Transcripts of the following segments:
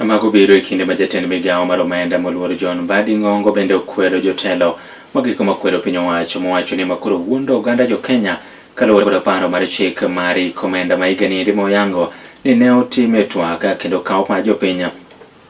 Amago biro kinde ma jatend migawo mar omenda moluor John Mbadi Ng'ongo bende okwedo jotelo magiko makwedo piny owacho mowacho ni makoro wuondo oganda jo Kenya kaluwore kod paro mar chik mar omenda ma higa ni moyango ni ne otime twak kendo kawo mar jopiny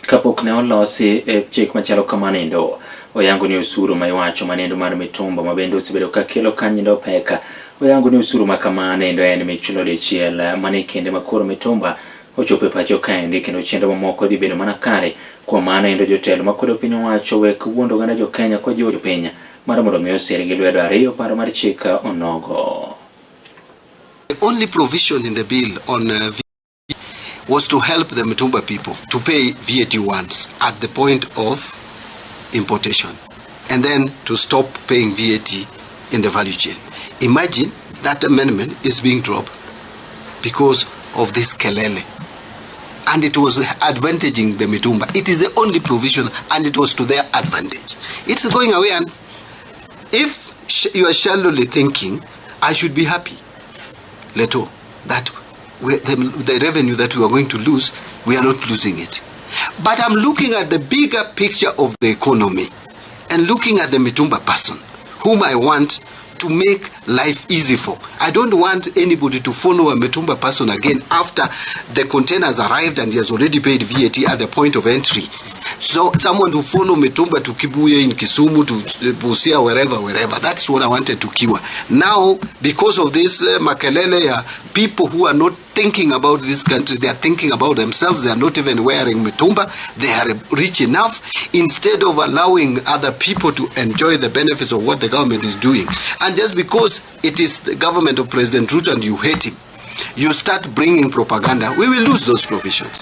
kapok ne olosi chik machalo kamanindo. Oyango ni usuru ma iwacho manindo mar mitumba ma bende osebedo ka kelo kanyindo peka. Oyango ni usuru ma kamanindo en michulo dichiel mane kinde makoro mitumba ochopo e pacho kaendi kendo chenro mamoko dhi bedo mana kare. Kuom mano endo jotelo makwedo piny owacho wek wuondo oganda jo Kenya kojiwo jopiny mar mondo mi osir gi lwedo ariyo paro mar chik onogo. The only provision in the bill on VAT was to help the Mitumba people to pay VAT once at the point of importation and then to stop paying VAT in the value chain. Imagine that amendment is being dropped because of this kelele, and it was advantaging the Mitumba. It is the only provision and it was to their advantage. It's going away, and if you are shallowly thinking, I should be happy, Leto, that the revenue that we are going to lose, we are not losing it. But I'm looking at the bigger picture of the economy and looking at the Mitumba person whom I want to make life easy for. I don't want anybody to follow a Mitumba person again after the containers arrived and he has already paid VAT at the point of entry. So someone to follow Mitumba to Kibuye in Kisumu, to Busia, wherever. That's what I wanted to cure. Now, because of this makelele, people who are not thinking about this country, they are thinking about themselves. They are not even wearing Mitumba. They are rich enough. Instead of allowing other people to enjoy the benefits of what the government is doing. And just because it is the government of President Ruto and you hate him, you start bringing propaganda, we will lose those provisions.